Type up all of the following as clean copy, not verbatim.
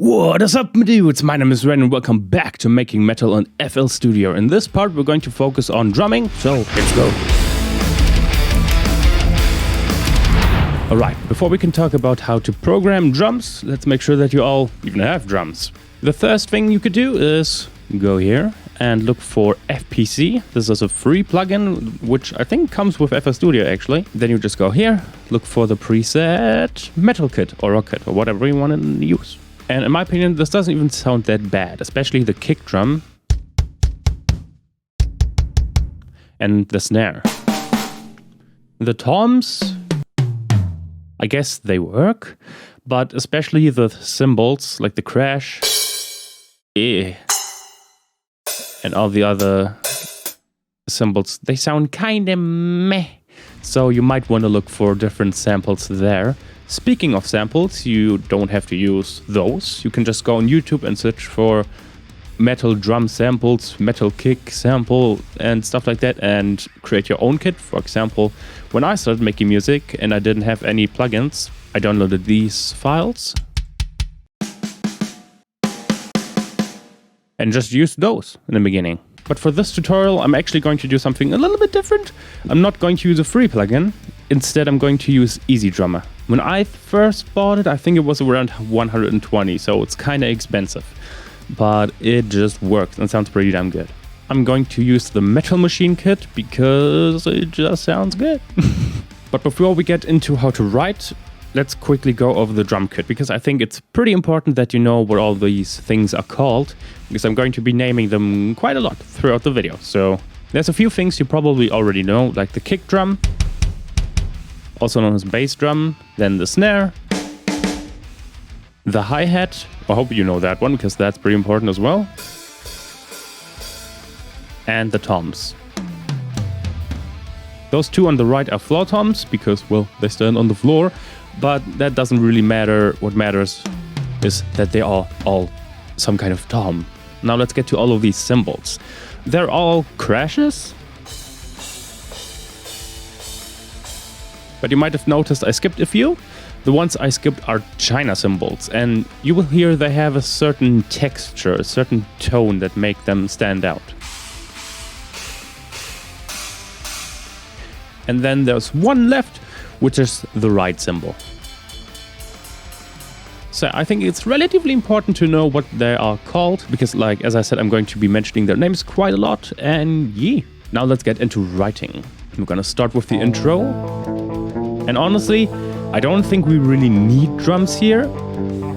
What is up, my dudes? My name is Ren and welcome back to Making Metal on FL Studio. In this part we're going to focus on drumming, so let's go. Alright, before we can talk about how to program drums, let's make sure that you all even have drums. The first thing you could do is go here and look for FPC. This is a free plugin, which I think comes with FL Studio actually. Then you just go here, look for the preset Metal Kit or Rock Kit or whatever you want to use. And in my opinion, this doesn't even sound that bad, especially the kick drum and the snare. The toms, I guess they work, but especially the cymbals, like the crash, and all the other cymbals, they sound kinda meh. So you might want to look for different samples there. Speaking of samples, you don't have to use those. You can just go on YouTube and search for metal drum samples, metal kick sample and stuff like that and create your own kit. For example, when I started making music and I didn't have any plugins, I downloaded these files and just used those in the beginning. But for this tutorial, I'm actually going to do something a little bit different. I'm not going to use a free plugin. Instead, I'm going to use EZDrummer. When I first bought it, I think it was around 120, so it's kind of expensive. But it just works and sounds pretty damn good. I'm going to use the Metal Machine kit because it just sounds good. But before we get into how to write, let's quickly go over the drum kit, because I think it's pretty important that you know what all these things are called, because I'm going to be naming them quite a lot throughout the video. So there's a few things you probably already know, like the kick drum, also known as bass drum, then the snare, the hi-hat, I hope you know that one, because that's pretty important as well, and the toms. Those two on the right are floor toms, because, well, they stand on the floor. But that doesn't really matter. What matters is that they are all some kind of tom. Now let's get to all of these cymbals. They're all crashes. But you might have noticed I skipped a few. The ones I skipped are China cymbals. And you will hear they have a certain texture, a certain tone that make them stand out. And then there's one left, which is the right cymbal. So I think it's relatively important to know what they are called, because, like, as I said, I'm going to be mentioning their names quite a lot, and yeah. Now let's get into writing. I'm gonna start with the intro. And honestly, I don't think we really need drums here,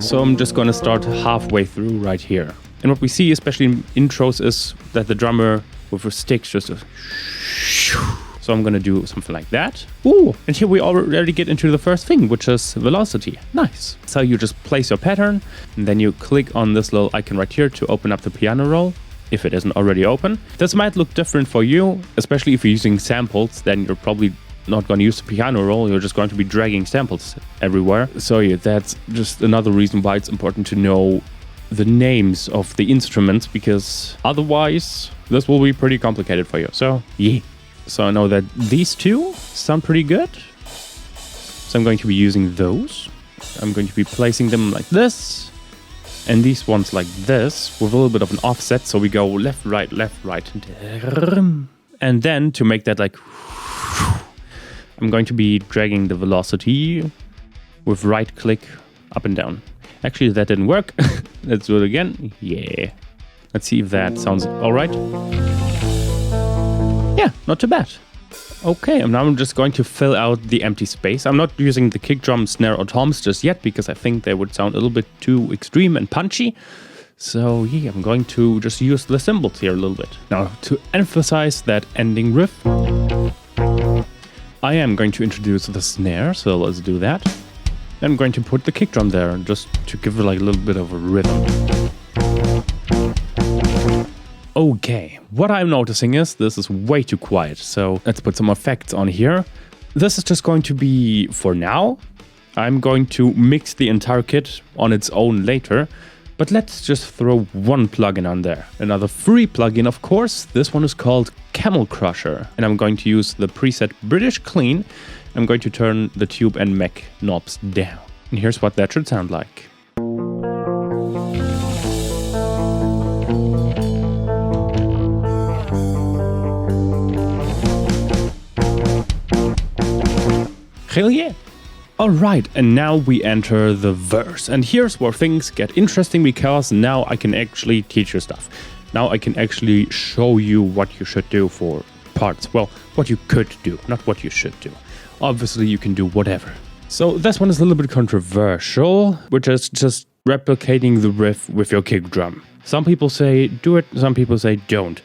so I'm just gonna start halfway through right here. And what we see, especially in intros, is that the drummer with a stick just a so I'm gonna do something like that. Ooh, and here we already get into the first thing, which is velocity. Nice. So you just place your pattern, and then you click on this little icon right here to open up the piano roll, if it isn't already open. This might look different for you, especially if you're using samples, then you're probably not gonna use the piano roll, you're just going to be dragging samples everywhere. So yeah, that's just another reason why it's important to know the names of the instruments, because otherwise this will be pretty complicated for you. So yeah. So I know that these two sound pretty good. So I'm going to be using those. I'm going to be placing them like this. And these ones like this, with a little bit of an offset. So we go left, right, left, right. And then to make that like, I'm going to be dragging the velocity with right click up and down. Actually, that didn't work. Let's do it again. Yeah. Let's see if that sounds all right. Yeah, not too bad. Okay, and now I'm just going to fill out the empty space. I'm not using the kick drum, snare, or toms just yet, because I think they would sound a little bit too extreme and punchy. So yeah, I'm going to just use the cymbals here a little bit. Now, to emphasize that ending riff, I am going to introduce the snare, so let's do that. Then I'm going to put the kick drum there, just to give it like a little bit of a rhythm. Okay, what I'm noticing is this is way too quiet, so let's put some effects on here. This is just going to be for now. I'm going to mix the entire kit on its own later, but let's just throw one plugin on there. Another free plugin, of course. This one is called Camel Crusher, and I'm going to use the preset British Clean. I'm going to turn the tube and mech knobs down. And here's what that should sound like. Hell yeah. Alright, and now we enter the verse. And here's where things get interesting, because now I can actually teach you stuff. Now I can actually show you what you should do for parts. Well, what you could do, not what you should do. Obviously, you can do whatever. So this one is a little bit controversial, which is just replicating the riff with your kick drum. Some people say do it, some people say don't.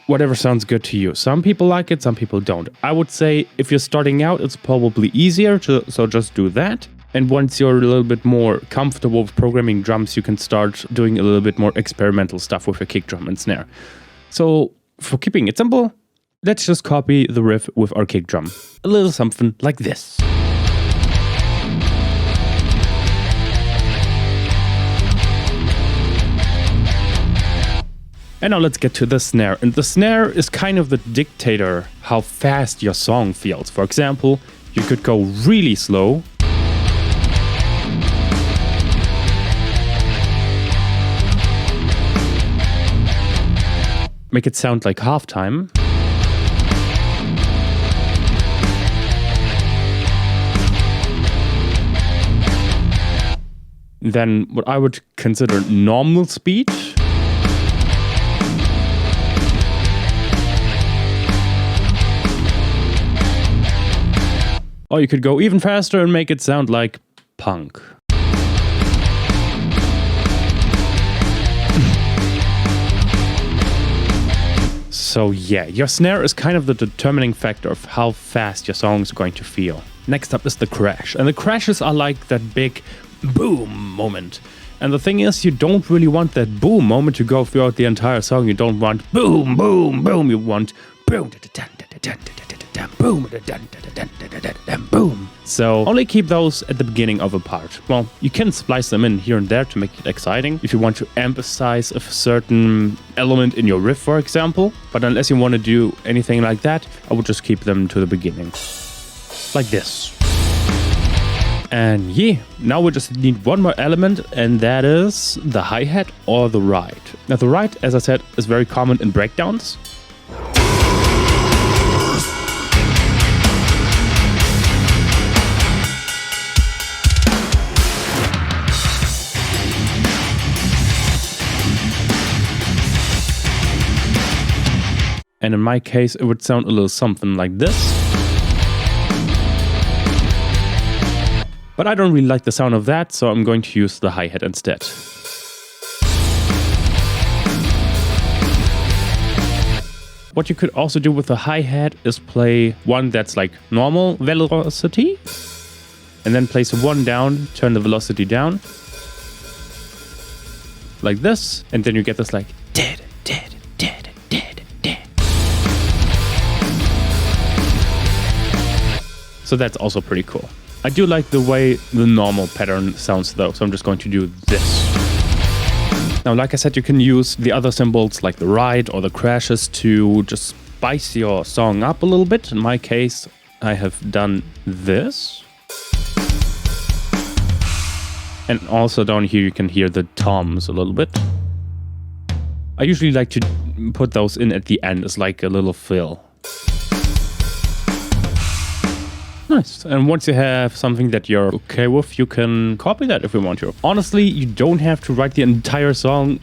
Whatever sounds good to you. Some people like it, some people don't. I would say if you're starting out, it's probably easier, so just do that. And once you're a little bit more comfortable with programming drums, you can start doing a little bit more experimental stuff with your kick drum and snare. So for keeping it simple, let's just copy the riff with our kick drum. A little something like this. And now let's get to the snare. And the snare is kind of the dictator how fast your song feels. For example, you could go really slow. Make it sound like halftime. Then what I would consider normal speed. Or you could go even faster and make it sound like punk. So yeah, your snare is kind of the determining factor of how fast your song is going to feel. Next up is the crash. And the crashes are like that big boom moment. And the thing is, you don't really want that boom moment to go throughout the entire song. You don't want boom, boom, boom. You want boom, boom, boom. So only keep those at the beginning of a part. Well, you can splice them in here and there to make it exciting if you want to emphasize a certain element in your riff, for example. But unless you want to do anything like that, I would just keep them to the beginning. Like this. And yeah, now we just need one more element, and that is the hi-hat or the ride. Now the ride, as I said, is very common in breakdowns. And in my case, it would sound a little something like this. But I don't really like the sound of that, so I'm going to use the hi-hat instead. What you could also do with the hi-hat is play one that's like normal velocity, and then place one down, turn the velocity down, like this, and then you get this like dead. So that's also pretty cool. I do like the way the normal pattern sounds though, so I'm just going to do this. Now, like I said, you can use the other cymbals like the ride or the crashes to just spice your song up a little bit. In my case, I have done this. And also down here you can hear the toms a little bit. I usually like to put those in at the end as like a little fill. Nice. And once you have something that you're okay with, you can copy that if you want to. Honestly, you don't have to write the entire song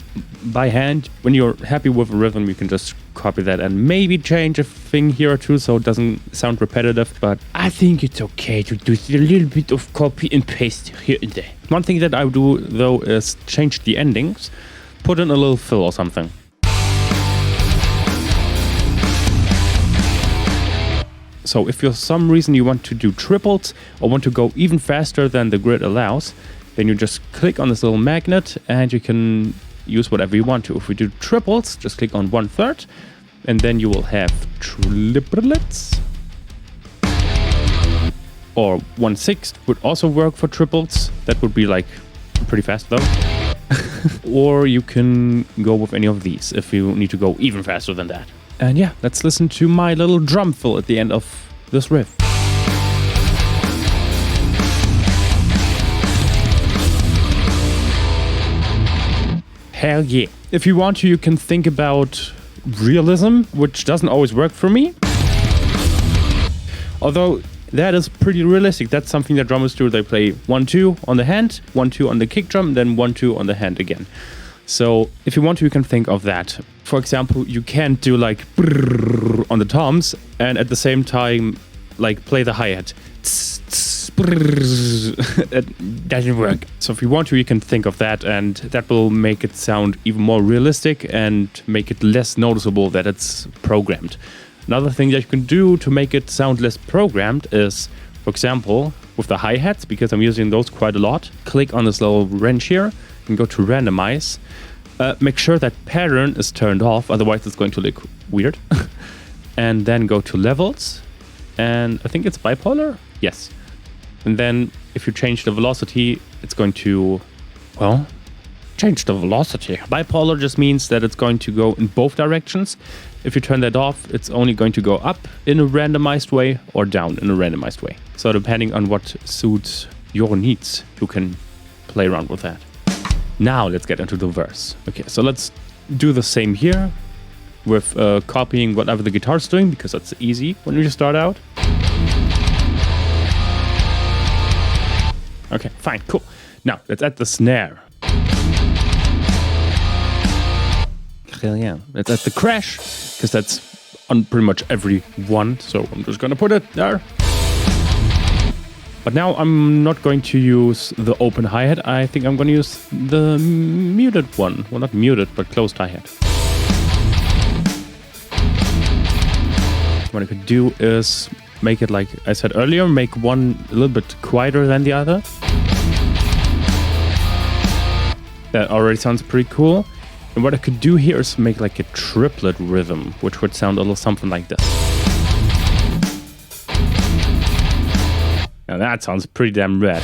by hand. When you're happy with a rhythm, you can just copy that and maybe change a thing here or two so it doesn't sound repetitive. But I think it's okay to do a little bit of copy and paste here and there. One thing that I would do though is change the endings. Put in a little fill or something. So if for some reason you want to do triples or want to go even faster than the grid allows, then you just click on this little magnet and you can use whatever you want to. If we do triples, just click on 1/3 and then you will have triplets. Or 1/6 would also work for triples. That would be like pretty fast though. Or you can go with any of these if you need to go even faster than that. And yeah, let's listen to my little drum fill at the end of this riff. Hell yeah. If you want to, you can think about Realism, which doesn't always work for me. Although that is pretty realistic. That's something that drummers do. They play 1-2 on the hand, 1-2 on the kick drum, then 1-2 on the hand again. So if you want to, you can think of that. For example, you can't do like on the toms and at the same time like play the hi-hat. It doesn't work. So if you want to, you can think of that, and that will make it sound even more realistic and make it less noticeable that it's programmed. Another thing that you can do to make it sound less programmed is, for example, with the hi-hats, because I'm using those quite a lot, click on this little wrench here and go to randomize. Make sure that pattern is turned off, otherwise it's going to look weird. And then go to levels, and I think it's bipolar? Yes. And then if you change the velocity, it's going to, well, change the velocity. Bipolar just means that it's going to go in both directions. If you turn that off, it's only going to go up in a randomized way or down in a randomized way. So depending on what suits your needs, you can play around with that. Now let's get into the verse. Okay, so let's do the same here with copying whatever the guitar's doing, because that's easy when you start out. Okay, fine, cool. Now let's add the snare. Yeah, let's add the crash, because that's on pretty much every one. So I'm just gonna put it there. But now I'm not going to use the open hi-hat. I think I'm going to use the muted one. Well, not muted, but closed hi-hat. What I could do is make it, like I said earlier, make one a little bit quieter than the other. That already sounds pretty cool. And what I could do here is make like a triplet rhythm, which would sound a little something like this. Now that sounds pretty damn rad.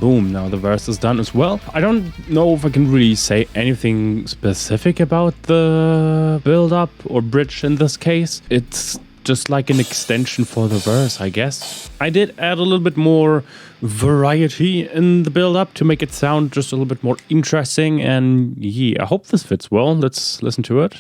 Boom, now the verse is done as well. I don't know if I can really say anything specific about the build-up or bridge in this case. It's just like an extension for the verse, I guess. I did add a little bit more variety in the build-up to make it sound just a little bit more interesting, and yeah, I hope this fits well. Let's listen to it.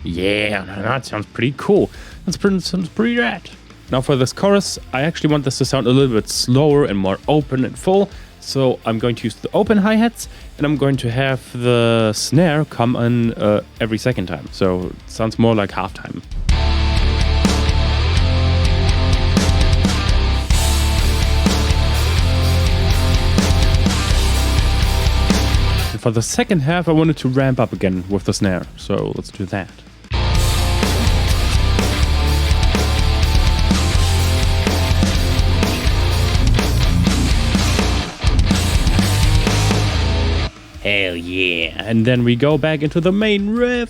Yeah, that sounds pretty cool. Sounds pretty rad. Now for this chorus, I actually want this to sound a little bit slower and more open and full. So I'm going to use the open hi-hats, and I'm going to have the snare come in every second time. So it sounds more like halftime. And for the second half, I wanted to ramp up again with the snare. So let's do that. Hell yeah. And then we go back into the main riff.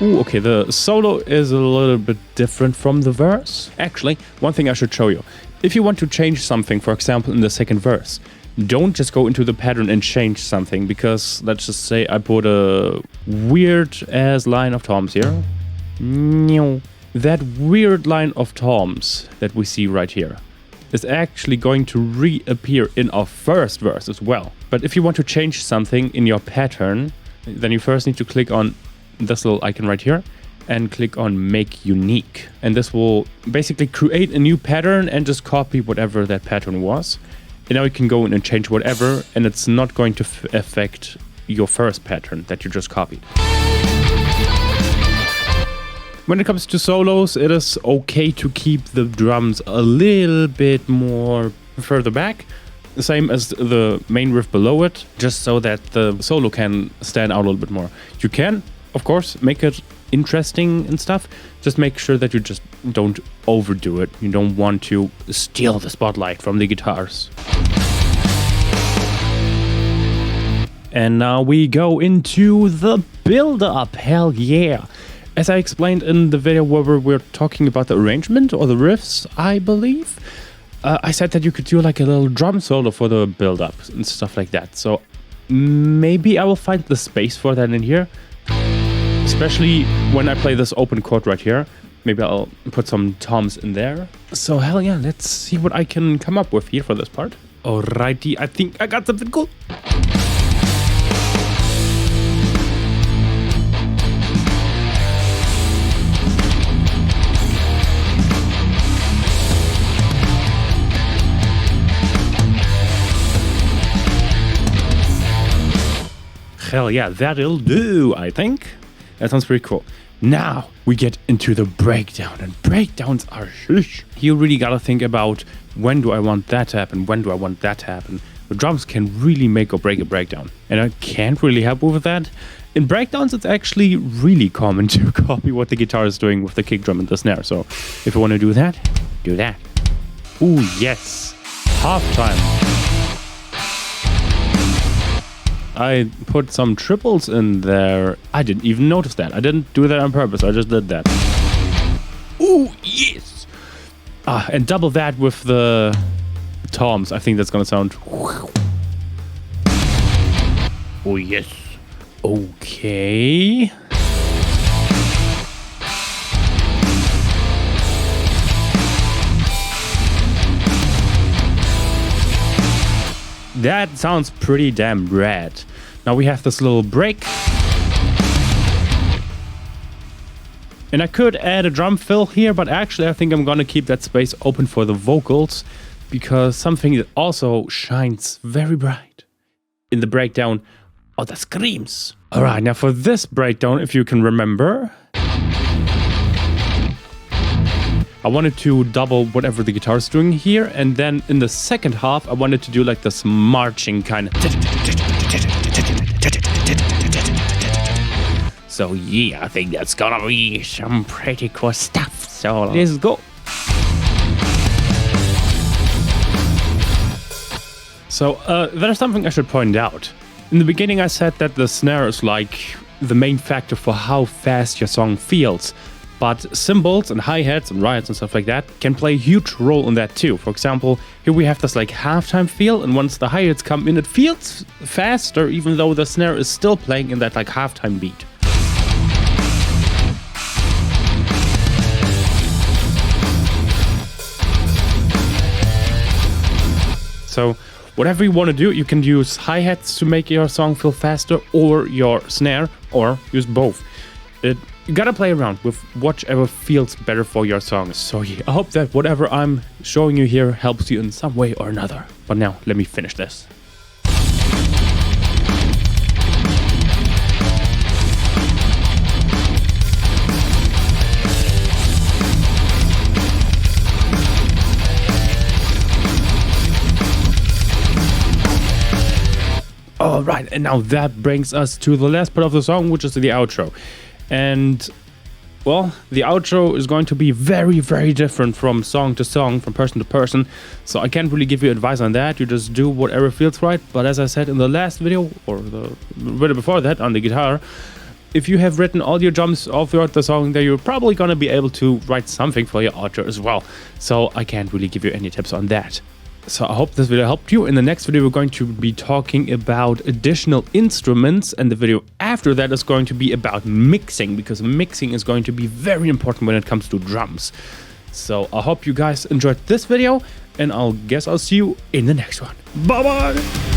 Ooh, okay, the solo is a little bit different from the verse. Actually, one thing I should show you. If you want to change something, for example, in the second verse, don't just go into the pattern and change something, because let's just say I put a weird-ass line of toms here. That weird line of toms that we see right here is actually going to reappear in our first verse as well. But if you want to change something in your pattern, then you first need to click on this little icon right here and click on Make Unique. And this will basically create a new pattern and just copy whatever that pattern was. And now you can go in and change whatever, and it's not going to affect your first pattern that you just copied. When it comes to solos, it is okay to keep the drums a little bit more further back, same as the main riff below it, just so that the solo can stand out a little bit more. You can, of course, make it interesting and stuff. Just make sure that you just don't overdo it. You don't want to steal the spotlight from the guitars. And now we go into the build-up. Hell yeah! As I explained in the video where we were talking about the arrangement or the riffs, I believe, I said that you could do like a little drum solo for the build-up and stuff like that. So maybe I will find the space for that in here. especially when I play this open chord right here. Maybe I'll put some toms in there. So hell yeah, let's see what I can come up with here for this part. Alrighty, I think I got something cool. Hell yeah, that'll do, I think. That sounds pretty cool. Now we get into the breakdown, and breakdowns are shush. You really gotta think about when do I want that to happen, when do I want that to happen. The drums can really make or break a breakdown, and I can't really help with that. In breakdowns, it's actually really common to copy what the guitar is doing with the kick drum and the snare. So if you want to do that, do that. Ooh, yes. Halftime. I put some triples in there. I didn't even notice that. I didn't do that on purpose. I just did that. Ooh, yes. And double that with the toms. I think that's gonna sound. Oh, yes. Okay. That sounds pretty damn rad. Now we have this little break. And I could add a drum fill here, but actually I think I'm gonna keep that space open for the vocals, because something that also shines very bright in the breakdown are the screams. Alright, now for this breakdown, if you can remember, I wanted to double whatever the guitar is doing here, and then in the second half I wanted to do like this marching kind of. So yeah, I think that's gonna be some pretty cool stuff. So let's go. So there's something I should point out. In the beginning I said that the snare is like the main factor for how fast your song feels. But cymbals and hi-hats and riots and stuff like that can play a huge role in that too. For example, here we have this like halftime feel, and once the hi-hats come in, it feels faster even though the snare is still playing in that like halftime beat. So whatever you want to do, you can use hi-hats to make your song feel faster, or your snare, or use both. You gotta play around with whichever feels better for your song. So yeah, I hope that whatever I'm showing you here helps you in some way or another. But now, let me finish this. Alright, and now that brings us to the last part of the song, which is the outro. And, well, the outro is going to be very, very different from song to song, from person to person. So I can't really give you advice on that. You just do whatever feels right. But as I said in the last video, or the video before that on the guitar, if you have written all your drums all throughout the song, then you're probably going to be able to write something for your outro as well. So I can't really give you any tips on that. So I hope this video helped you. In the next video, we're going to be talking about additional instruments, and the video after that is going to be about mixing, because mixing is going to be very important when it comes to drums. So I hope you guys enjoyed this video, and I'll see you in the next one. Bye bye!